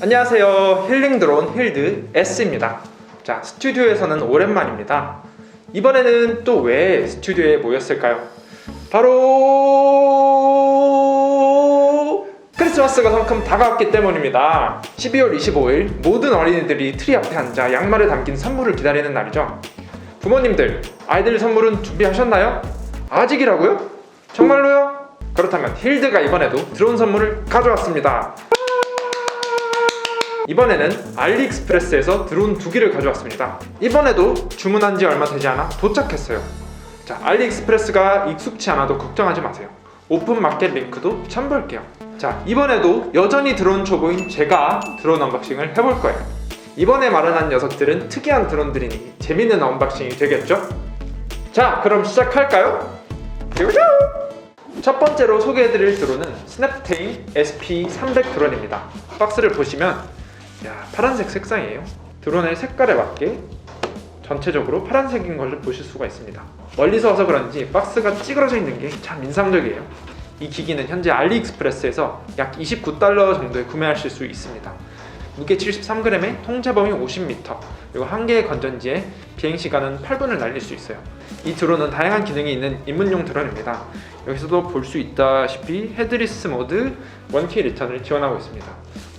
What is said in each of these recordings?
안녕하세요. 힐링 드론 힐드 S입니다. 자, 스튜디오에서는 오랜만입니다. 이번에는 또 왜 스튜디오에 모였을까요? 바로 크리스마스가 성큼 다가왔기 때문입니다. 12월 25일 모든 어린이들이 트리 앞에 앉아 양말에 담긴 선물을 기다리는 날이죠. 부모님들, 아이들 선물은 준비하셨나요? 아직이라고요? 정말로요? 그렇다면 힐드가 이번에도 드론 선물을 가져왔습니다. 이번에는 알리익스프레스에서 드론 2개를 가져왔습니다. 이번에도 주문한 지 얼마 되지 않아 도착했어요. 자, 알리익스프레스가 익숙치 않아도 걱정하지 마세요. 오픈마켓 링크도 첨부할게요. 자, 이번에도 여전히 드론 초보인 제가 드론 언박싱을 해볼 거예요. 이번에 마련한 녀석들은 특이한 드론들이니 재밌는 언박싱이 되겠죠? 자, 그럼 시작할까요? 첫 번째로 소개해드릴 드론은 스냅테임 SP300 드론입니다. 박스를 보시면 파란색 색상이에요. 드론의 색깔에 맞게 전체적으로 파란색인 것을 보실 수가 있습니다. 멀리서 와서 그런지 박스가 찌그러져 있는 게 참 인상적이에요. 이 기기는 현재 알리익스프레스에서 약 29달러 정도에 구매하실 수 있습니다. 무게 73g에 통제 범위 50m, 그리고 한 개의 건전지에 비행시간은 8분을 날릴 수 있어요. 이 드론은 다양한 기능이 있는 입문용 드론입니다. 여기서도 볼 수 있다시피 헤드리스 모드, 원키 리턴을 지원하고 있습니다.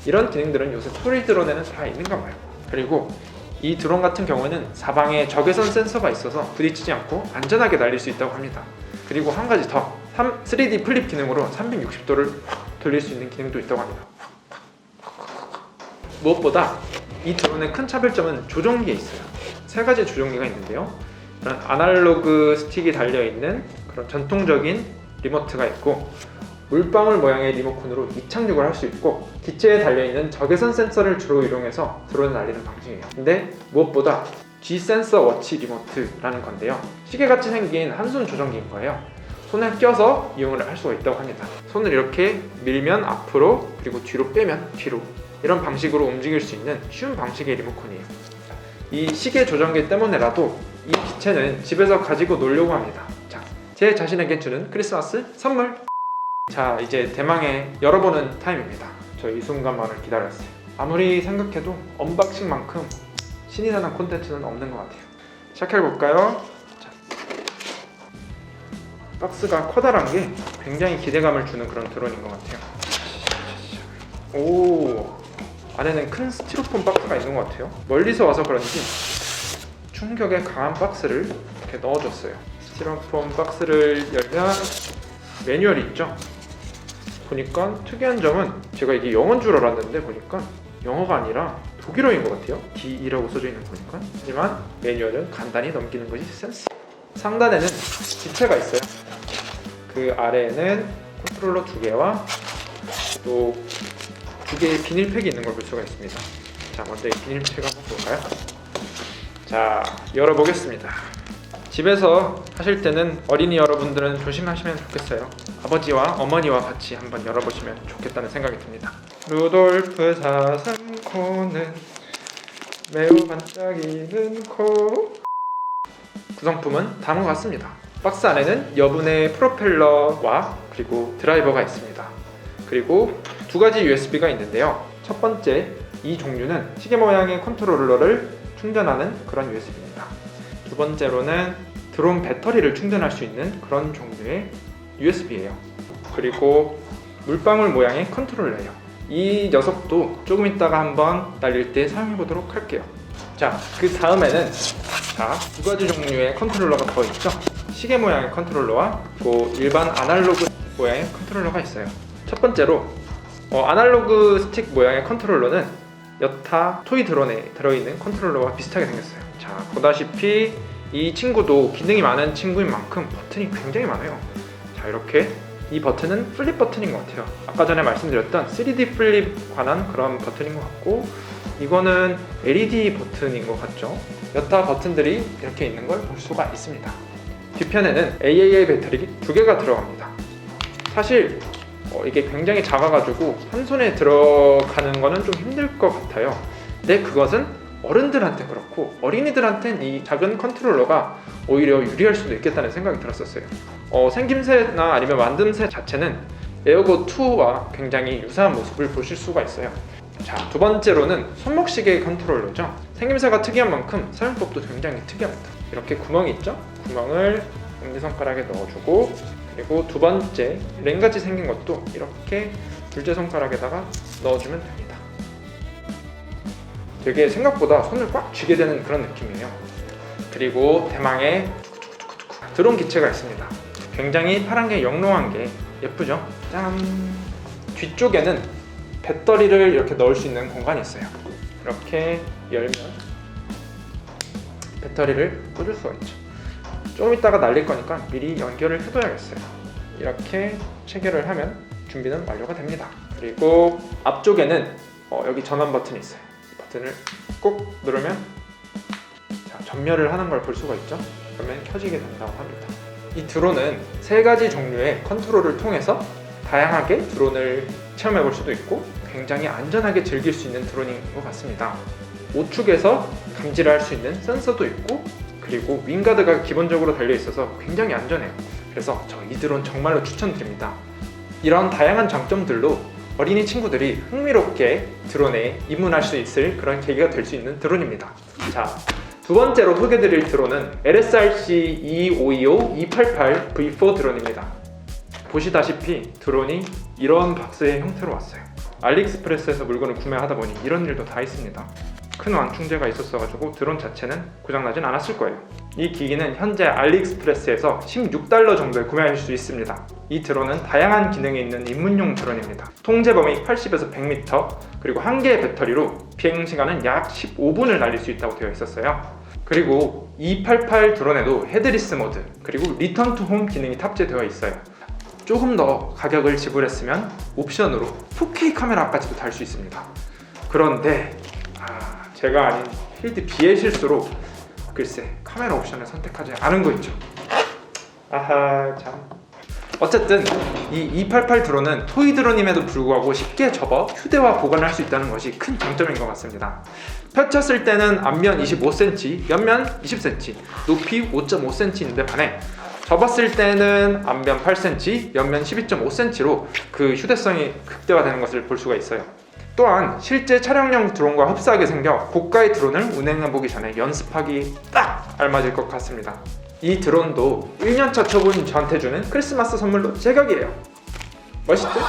이런 기능들은 요새 소리 드론에는 다 있는가 봐요. 그리고 이 드론 같은 경우에는 사방에 적외선 센서가 있어서 부딪히지 않고 안전하게 날릴 수 있다고 합니다. 그리고 한 가지 더, 3D 플립 기능으로 360도를 돌릴 수 있는 기능도 있다고 합니다. 무엇보다 이 드론의 큰 차별점은 조종기에 있어요. 세 가지 조종기가 있는데요. 그런 아날로그 스틱이 달려있는 그런 전통적인 리모트가 있고, 물방울 모양의 리모컨으로 이착륙을 할 수 있고, 기체에 달려있는 적외선 센서를 주로 이용해서 드론을 날리는 방식이에요. 근데 무엇보다 G-센서 워치 리모트라는 건데요, 시계같이 생긴 한손 조종기인 거예요. 손에 껴서 이용을 할 수가 있다고 합니다. 손을 이렇게 밀면 앞으로, 그리고 뒤로 빼면 뒤로, 이런 방식으로 움직일 수 있는 쉬운 방식의 리모컨이에요. 이 시계 조정기 때문에라도 이 기체는 집에서 가지고 놀려고 합니다. 자, 제 자신에게 주는 크리스마스 선물! 자, 이제 대망의 열어보는 타임입니다. 저 이 순간만을 기다렸어요. 아무리 생각해도 언박싱만큼 신이 나는 콘텐츠는 없는 것 같아요. 시작해볼까요? 자, 박스가 커다란 게 굉장히 기대감을 주는 그런 드론인 것 같아요. 오, 안에는 큰 스티로폼 박스가 있는 것 같아요. 멀리서 와서 그런지 충격에 강한 박스를 이렇게 넣어줬어요. 스티로폼 박스를 열면 매뉴얼이 있죠. 보니까 특이한 점은, 제가 이게 영어인 줄 알았는데 보니까 영어가 아니라 독일어인 것 같아요. DE라고 써져 있는 거니까. 하지만 매뉴얼은 간단히 넘기는 것이 센스. 상단에는 지체가 있어요. 그 아래에는 컨트롤러 2개와 또 2개의 비닐팩이 있는 걸 볼 수가 있습니다. 자, 먼저 이 비닐팩 한번 볼까요? 자, 열어보겠습니다. 집에서 하실 때는 어린이 여러분들은 조심하시면 좋겠어요. 아버지와 어머니와 같이 한번 열어보시면 좋겠다는 생각이 듭니다. 루돌프 사슴코는 매우 반짝이는 코. 구성품은 다음과 같습니다. 박스 안에는 여분의 프로펠러와 그리고 드라이버가 있습니다. 그리고 2가지 USB가 있는데요. 첫 번째, 이 종류는 시계 모양의 컨트롤러를 충전하는 그런 USB입니다. 두 번째로는 드론 배터리를 충전할 수 있는 그런 종류의 USB예요. 그리고 물방울 모양의 컨트롤러예요. 이 녀석도 조금 있다가 한번 날릴 때 사용해 보도록 할게요. 자, 그 다음에는 2가지 종류의 컨트롤러가 더 있죠. 시계 모양의 컨트롤러와 또 일반 아날로그 모양의 컨트롤러가 있어요. 첫 번째로 아날로그 스틱 모양의 컨트롤러는 여타 토이 드론에 들어있는 컨트롤러와 비슷하게 생겼어요. 자, 보다시피 이 친구도 기능이 많은 친구인 만큼 버튼이 굉장히 많아요. 자, 이렇게 이 버튼은 플립 버튼인 것 같아요. 아까 전에 말씀드렸던 3D 플립 관한 그런 버튼인 것 같고, 이거는 LED 버튼인 것 같죠. 여타 버튼들이 이렇게 있는 걸 볼 수가 있습니다. 뒤편에는 AAA 배터리 2개가 들어갑니다. 사실 이게 굉장히 작아가지고 한 손에 들어가는 거는 좀 힘들 것 같아요. 근데 그것은 어른들한테 그렇고 어린이들한테는 이 작은 컨트롤러가 오히려 유리할 수도 있겠다는 생각이 들었었어요. 생김새나 아니면 만듦새 자체는 에어고2와 굉장히 유사한 모습을 보실 수가 있어요. 자, 두 번째로는 손목시계 컨트롤러죠. 생김새가 특이한 만큼 사용법도 굉장히 특이합니다. 이렇게 구멍이 있죠? 구멍을 엄지손가락에 넣어주고, 그리고 두 번째 렌같이 생긴 것도 이렇게 둘째 손가락에다가 넣어주면 됩니다. 되게 생각보다 손을 꽉 쥐게 되는 그런 느낌이에요. 그리고 대망의 드론 기체가 있습니다. 굉장히 파란 게 영롱한 게 예쁘죠? 짠! 뒤쪽에는 배터리를 이렇게 넣을 수 있는 공간이 있어요. 이렇게 열면 배터리를 꽂을 수가 있죠. 조금 있다가 날릴 거니까 미리 연결을 해둬야겠어요. 이렇게 체결을 하면 준비는 완료가 됩니다. 그리고 앞쪽에는 여기 전원 버튼이 있어요. 이 버튼을 꾹 누르면 전멸을 하는 걸 볼 수가 있죠. 그러면 켜지게 된다고 합니다. 이 드론은 세 가지 종류의 컨트롤을 통해서 다양하게 드론을 체험해 볼 수도 있고 굉장히 안전하게 즐길 수 있는 드론인 것 같습니다. 우측에서 감지를 할 수 있는 센서도 있고, 그리고 윙가드가 기본적으로 달려 있어서 굉장히 안전해요. 그래서 저 이 드론 정말로 추천드립니다. 이런 다양한 장점들로 어린이 친구들이 흥미롭게 드론에 입문할 수 있을 그런 계기가 될 수 있는 드론입니다. 자, 두 번째로 소개드릴 드론은 LSRC-2525-288 V4 드론입니다. 보시다시피 드론이 이런 박스의 형태로 왔어요. 알리익스프레스에서 물건을 구매하다 보니 이런 일도 다 있습니다. 큰 완충제가 있었어가지고 드론 자체는 고장나진 않았을 거예요. 이 기기는 현재 알리익스프레스에서 $16 정도에 구매하실 수 있습니다. 이 드론은 다양한 기능이 있는 입문용 드론입니다. 통제 범위 80에서 100m, 그리고 한 개의 배터리로 비행시간은 약 15분을 날릴 수 있다고 되어 있었어요. 그리고 288 드론에도 헤드리스 모드, 그리고 리턴 투 홈 기능이 탑재되어 있어요. 조금 더 가격을 지불했으면 옵션으로 4K 카메라까지도 달 수 있습니다. 그런데 제가 아닌 필드 B의 실수로 글쎄 카메라 옵션을 선택하지 않은 거 있죠. 아하 참. 어쨌든 이 288 드론은 토이 드론임에도 불구하고 쉽게 접어 휴대와 보관을 할 수 있다는 것이 큰 장점인 것 같습니다. 펼쳤을 때는 앞면 25cm, 옆면 20cm, 높이 5.5cm인데 반해 접었을 때는 앞면 8cm, 옆면 12.5cm로 그 휴대성이 극대화되는 것을 볼 수가 있어요. 또한 실제 촬영용 드론과 흡사하게 생겨 고가의 드론을 운행해보기 전에 연습하기 딱 알맞을 것 같습니다. 이 드론도 1년차 초보인 저한테 주는 크리스마스 선물로 제격이에요. 멋있죠?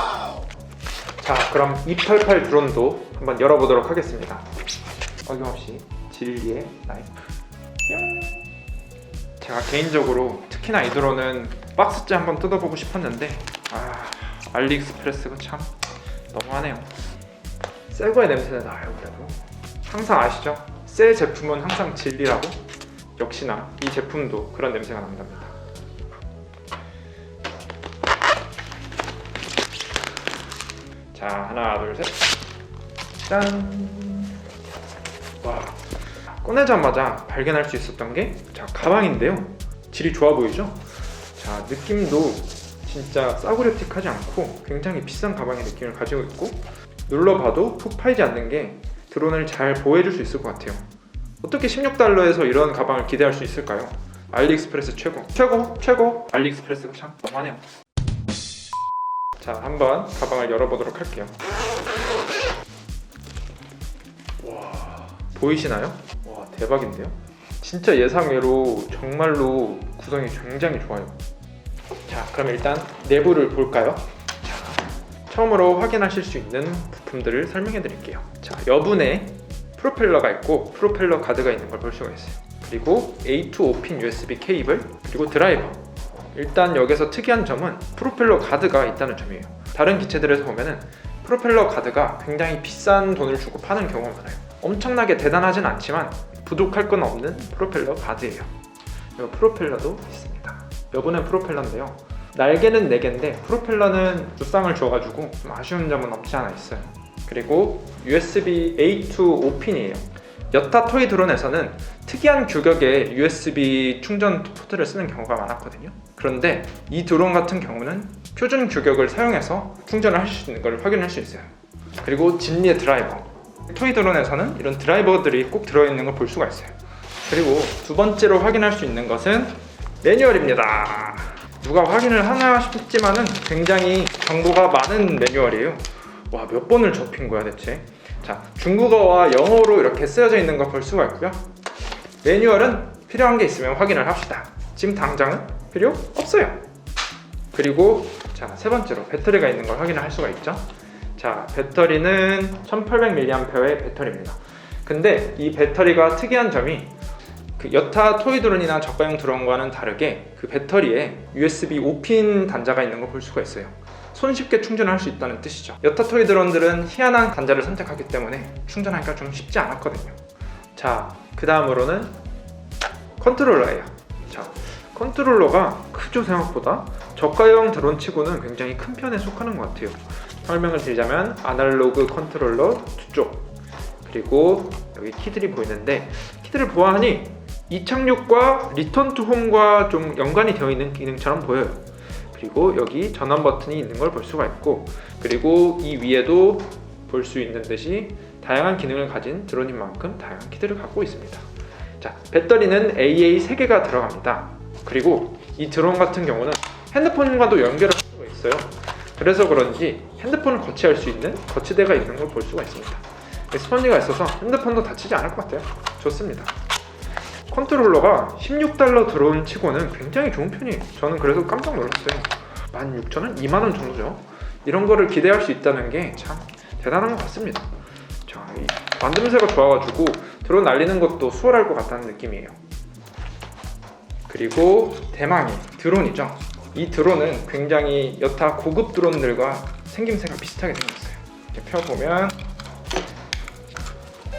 자, 그럼 288 드론도 한번 열어보도록 하겠습니다. 어김없이 진리의 나이프. 제가 개인적으로 특히나 이 드론은 박스째 한번 뜯어보고 싶었는데 알리익스프레스가 참 너무하네요. 새 거의 냄새는 나요. 그래도 항상 아시죠? 새 제품은 항상 진리라고. 역시나 이 제품도 그런 냄새가 난답니다. 자, 하나 둘 셋 짠. 와, 꺼내자마자 발견할 수 있었던 게 가방인데요. 질이 좋아 보이죠? 자, 느낌도 진짜 싸구려틱하지 않고 굉장히 비싼 가방의 느낌을 가지고 있고, 눌러봐도 푹 파이지 않는 게 드론을 잘 보호해줄 수 있을 것 같아요. 어떻게 $16에서 이런 가방을 기대할 수 있을까요? 알리익스프레스 최고! 알리익스프레스가 참 너무하네요. 자, 한번 가방을 열어보도록 할게요. 와, 보이시나요? 와, 대박인데요? 진짜 예상외로 정말로 구성이 굉장히 좋아요. 자, 그럼 일단 내부를 볼까요? 자, 처음으로 확인하실 수 있는 부품들을 설명해 드릴게요. 자, 여분에 프로펠러가 있고 프로펠러 가드가 있는 걸 볼 수가 있어요. 그리고 A2 5핀 USB 케이블, 그리고 드라이버. 일단 여기서 특이한 점은 프로펠러 가드가 있다는 점이에요. 다른 기체들에서 보면은 프로펠러 가드가 굉장히 비싼 돈을 주고 파는 경우가 많아요. 엄청나게 대단하진 않지만 부족할 건 없는 프로펠러 가드예요. 이 프로펠러도 있습니다. 여분의 프로펠러인데요, 날개는 4개인데 프로펠러는 두 쌍을 줘가지고 좀 아쉬운 점은 없지 않아 있어요. 그리고 USB A2 5핀이에요. 여타 토이 드론에서는 특이한 규격의 USB 충전 포트를 쓰는 경우가 많았거든요. 그런데 이 드론 같은 경우는 표준 규격을 사용해서 충전을 할 수 있는 걸 확인할 수 있어요. 그리고 진리의 드라이버. 토이 드론에서는 이런 드라이버들이 꼭 들어있는 걸 볼 수가 있어요. 그리고 두 번째로 확인할 수 있는 것은 매뉴얼입니다. 누가 확인을 하나 싶지만은 굉장히 정보가 많은 매뉴얼이에요. 와, 몇 번을 접힌 거야 대체? 자, 중국어와 영어로 이렇게 쓰여져 있는 거 볼 수가 있고요. 매뉴얼은 필요한 게 있으면 확인을 합시다. 지금 당장은 필요 없어요. 그리고 자, 세 번째로 배터리가 있는 걸 확인을 할 수가 있죠. 자, 배터리는 1800mAh의 배터리입니다. 근데 이 배터리가 특이한 점이 그 여타 토이 드론이나 저가형 드론과는 다르게 그 배터리에 USB 5핀 단자가 있는 걸 볼 수가 있어요. 손쉽게 충전할 수 있다는 뜻이죠. 여타 토이 드론들은 희한한 단자를 선택하기 때문에 충전하기가 좀 쉽지 않았거든요. 자, 그 다음으로는 컨트롤러예요. 자, 컨트롤러가 크죠. 생각보다 저가형 드론 치고는 굉장히 큰 편에 속하는 것 같아요. 설명을 드리자면 아날로그 컨트롤러 두 쪽, 그리고 여기 키들이 보이는데, 키들을 보아하니 이착륙과 리턴 투 홈과 좀 연관이 되어 있는 기능처럼 보여요. 그리고 여기 전원 버튼이 있는 걸 볼 수가 있고, 그리고 이 위에도 볼 수 있는 듯이 다양한 기능을 가진 드론인 만큼 다양한 키들을 갖고 있습니다. 자, 배터리는 AA 3개가 들어갑니다. 그리고 이 드론 같은 경우는 핸드폰과도 연결할 수가 있어요. 그래서 그런지 핸드폰을 거치할 수 있는 거치대가 있는 걸 볼 수가 있습니다. 스펀지가 있어서 핸드폰도 다치지 않을 것 같아요. 좋습니다. 컨트롤러가 $16 드론 치고는 굉장히 좋은 편이에요. 저는 그래서 깜짝 놀랐어요. 16,000원? 2만원 정도죠. 이런 거를 기대할 수 있다는 게 참 대단한 것 같습니다. 자, 이 만듦새가 좋아가지고 드론 날리는 것도 수월할 것 같다는 느낌이에요. 그리고 대망의 드론이죠. 이 드론은 굉장히 여타 고급 드론들과 생김새가 비슷하게 생겼어요. 이렇게 펴보면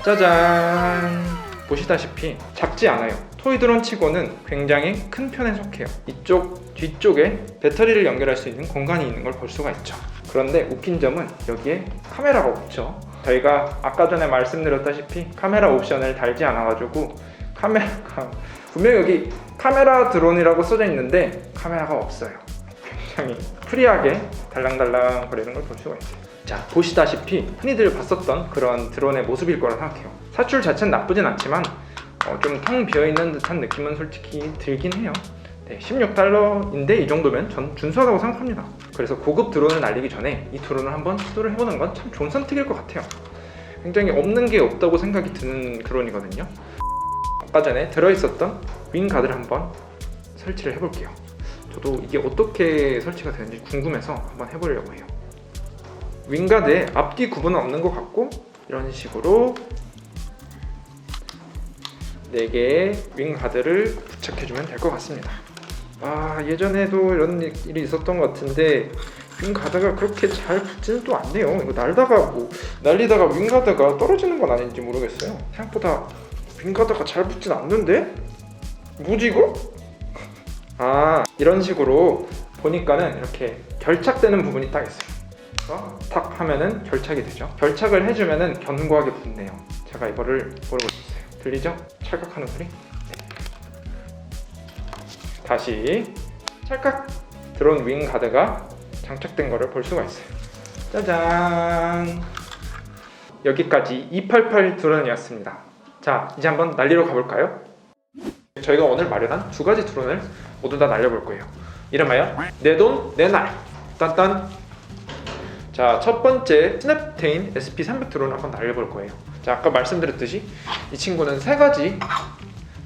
짜잔! 보시다시피 작지 않아요. 토이 드론 치고는 굉장히 큰 편에 속해요. 이쪽 뒤쪽에 배터리를 연결할 수 있는 공간이 있는 걸 볼 수가 있죠. 그런데 웃긴 점은 여기에 카메라가 없죠. 저희가 아까 전에 말씀드렸다시피 카메라 옵션을 달지 않아가지고 카메라가 분명히 여기 카메라 드론이라고 써져 있는데 카메라가 없어요. 굉장히 프리하게 달랑달랑 거리는 걸 볼 수가 있어요. 자, 보시다시피 흔히들 봤었던 그런 드론의 모습일 거라 생각해요. 사출 자체는 나쁘진 않지만 좀 텅 비어있는 듯한 느낌은 솔직히 들긴 해요. 네, $16인데 이 정도면 전 준수하다고 생각합니다. 그래서 고급 드론을 날리기 전에 이 드론을 한번 시도를 해보는 건 참 좋은 선택일 것 같아요. 굉장히 없는 게 없다고 생각이 드는 드론이거든요. 아까 전에 들어있었던 윙 가드를 한번 설치를 해볼게요. 저도 이게 어떻게 설치가 되는지 궁금해서 한번 해보려고 해요. 윙가드에 앞뒤 구분은 없는 것 같고, 이런 식으로 4개의 윙가드를 부착해주면 될 것 같습니다. 예전에도 이런 일이 있었던 것 같은데 윙가드가 그렇게 잘 붙지는 또 않네요. 이거 날리다가 윙가드가 떨어지는 건 아닌지 모르겠어요. 생각보다 윙가드가 잘 붙진 않는데? 뭐지 이거? 이런 식으로 보니까는 이렇게 결착되는 부분이 딱 있어요. 탁 하면은 결착이 되죠. 결착을 해주면은 견고하게 붙네요. 제가 이거를 모르고 있었어요. 들리죠? 찰칵하는 소리? 네. 다시 찰칵! 드론 윙 가드가 장착된 거를 볼 수가 있어요. 짜잔! 여기까지 288 드론이었습니다. 자, 이제 한번 날리러 가볼까요? 저희가 오늘 마련한 2가지 드론을 모두 다 날려볼 거예요. 이름하여 내 돈, 내 날! 딴딴! 자, 첫 번째 스냅테인 SP300 드론을 한번 날려볼 거예요. 자, 아까 말씀드렸듯이 이 친구는 3가지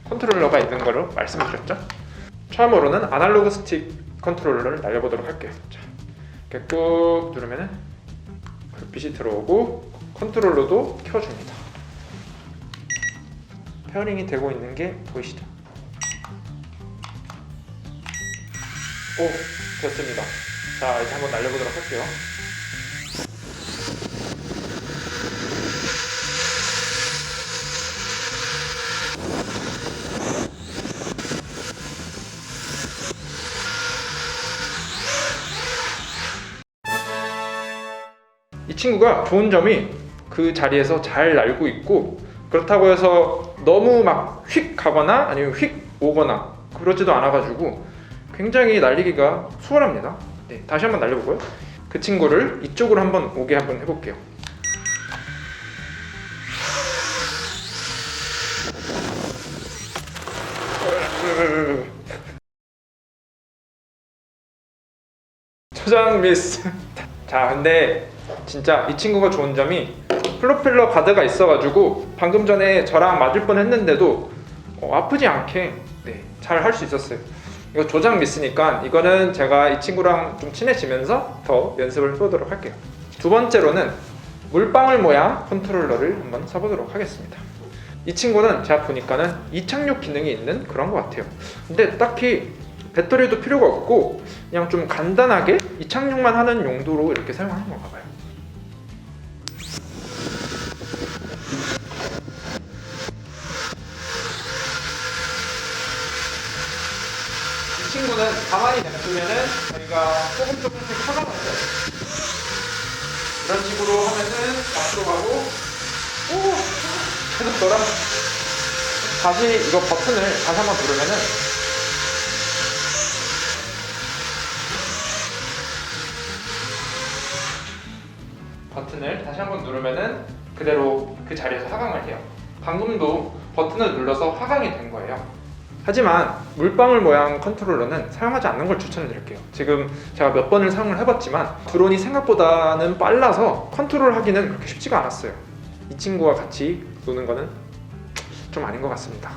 컨트롤러가 있는 거로 말씀드렸죠. 처음으로는 아날로그 스틱 컨트롤러를 날려보도록 할게요. 자, 이렇게 꾹 누르면은 불빛이 들어오고 컨트롤러도 켜줍니다. 페어링이 되고 있는 게 보이시죠? 오, 됐습니다. 자, 이제 한번 날려보도록 할게요. 이 친구가 좋은 점이 그 자리에서 잘 날고 있고, 그렇다고 해서 너무 막 휙 가거나 아니면 휙 오거나 그러지도 않아가지고 굉장히 날리기가 수월합니다. 네, 다시 한번 날려보고요. 그 친구를 이쪽으로 한번 오게 한번 해볼게요. 초장 미스. 자, 근데 진짜 이 친구가 좋은 점이 프로펠러 가드가 있어가지고 방금 전에 저랑 맞을 뻔 했는데도 아프지 않게 잘 할 수 있었어요. 이거 조작 미스니까 이거는 제가 이 친구랑 좀 친해지면서 더 연습을 해보도록 할게요. 두 번째로는 물방울 모양 컨트롤러를 한번 써보도록 하겠습니다. 이 친구는 제가 보니까는 이착륙 기능이 있는 그런 것 같아요. 근데 딱히 배터리도 필요가 없고 그냥 좀 간단하게 이착륙만 하는 용도로 이렇게 사용하는 건가 봐요. 이 친구는 가만히 냅두면은 저희가 조금씩 커가면서 이런 식으로 하면은 앞으로 가고 계속 돌아. 다시 이거 버튼을 다시 한번 누르면은 그대로 그 자리에서 하강을 해요. 방금도 버튼을 눌러서 하강이 된 거예요. 하지만 물방울 모양 컨트롤러는 사용하지 않는 걸 추천을 드릴게요. 지금 제가 몇 번을 사용을 해봤지만 드론이 생각보다는 빨라서 컨트롤하기는 그렇게 쉽지가 않았어요. 이 친구와 같이 노는 거는 좀 아닌 것 같습니다.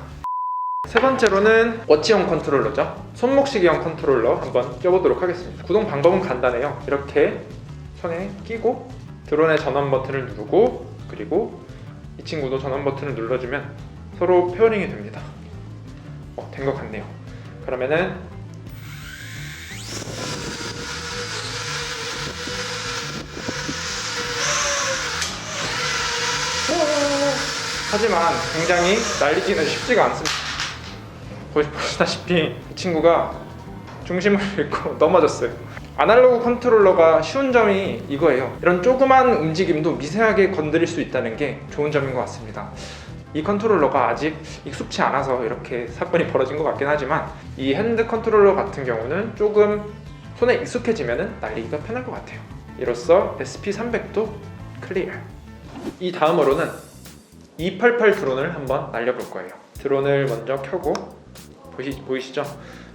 세 번째로는 워치형 컨트롤러죠. 손목시계형 컨트롤러 한번 껴보도록 하겠습니다. 구동 방법은 간단해요. 이렇게 손에 끼고 드론의 전원 버튼을 누르고 그리고 이 친구도 전원 버튼을 눌러주면 서로 페어링이 됩니다. 된 것 같네요. 그러면은 하지만 굉장히 날리기는 쉽지가 않습니다. 보시다시피 이 친구가 중심을 잃고 넘어졌어요. 아날로그 컨트롤러가 쉬운 점이 이거예요. 이런 조그만 움직임도 미세하게 건드릴 수 있다는 게 좋은 점인 것 같습니다. 이 컨트롤러가 아직 익숙치 않아서 이렇게 사건이 벌어진 것 같긴 하지만 이 핸드 컨트롤러 같은 경우는 조금 손에 익숙해지면 날리기가 편할 것 같아요. 이로써 SP300도 클리어. 이 다음으로는 288 드론을 한번 날려볼 거예요. 드론을 먼저 켜고 보이시죠?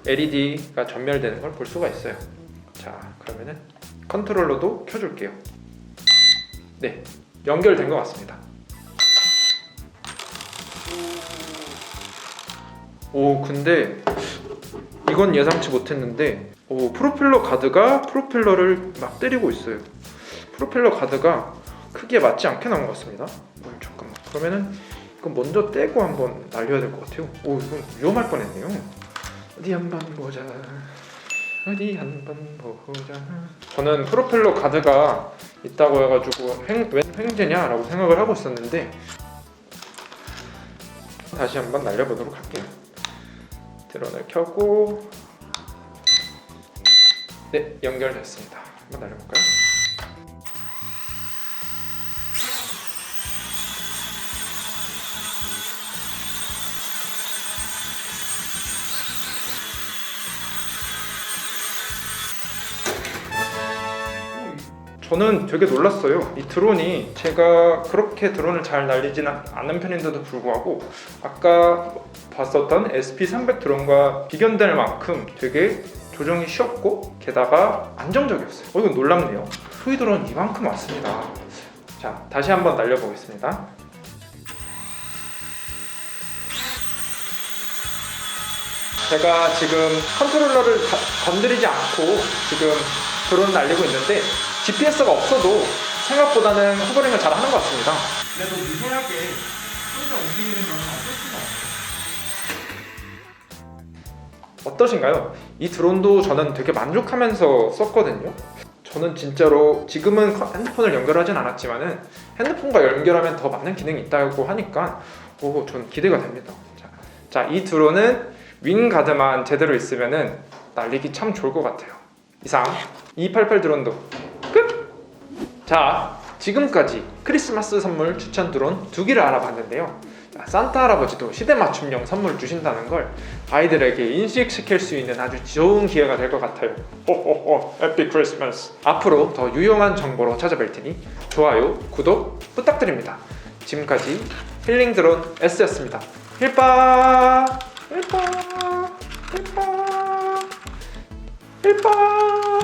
LED가 전멸되는 걸 볼 수가 있어요. 자, 그러면은 컨트롤러도 켜줄게요. 네, 연결된 것 같습니다. 근데 이건 예상치 못했는데 프로펠러 가드가 프로펠러를 막 때리고 있어요. 프로펠러 가드가 크기에 맞지 않게 나온 것 같습니다. 잠깐만. 그러면은 이건 먼저 떼고 한번 날려야 될 것 같아요. 이건 위험할 뻔했네요. 어디 한번 보자. 어디 한번 보자. 저는 프로펠러 가드가 있다고 해가지고 웬 횡재냐라고 생각을 하고 있었는데 다시 한번 날려보도록 할게요. 드론을 켜고 네, 연결됐습니다. 한번 날려볼까요? 저는 되게 놀랐어요. 이 드론이 제가 그렇게 드론을 잘 날리지는 않는 편인데도 불구하고 아까 봤었던 SP300 드론과 비견될 만큼 되게 조정이 쉬웠고 게다가 안정적이었어요. 이건 놀랍네요. 토이 드론 이만큼 왔습니다. 자, 다시 한번 날려보겠습니다. 제가 지금 컨트롤러를 건드리지 않고 지금 드론 날리고 있는데 GPS가 없어도 생각보다는 호버링을 잘 하는 것 같습니다. 그래도 미세하게 혼자 움직이는 건 어떨 수가 없어요. 어떠신가요? 이 드론도 저는 되게 만족하면서 썼거든요. 저는 진짜로 지금은 핸드폰을 연결하진 않았지만은 핸드폰과 연결하면 더 많은 기능이 있다고 하니까 전 기대가 됩니다. 자, 이 드론은 윙 가드만 제대로 있으면은 날리기 참 좋을 것 같아요. 이상 288 드론도 끝! 자, 지금까지 크리스마스 선물 추천 드론 2개를 알아봤는데요. 산타 할아버지도 시대 맞춤형 선물 주신다는 걸 아이들에게 인식시킬 수 있는 아주 좋은 기회가 될 것 같아요. 호호호, 해피 크리스마스. 앞으로 더 유용한 정보로 찾아뵐 테니 좋아요, 구독 부탁드립니다. 지금까지 힐링 드론 S였습니다. 힐빠 힐빠 힐빠 힐빠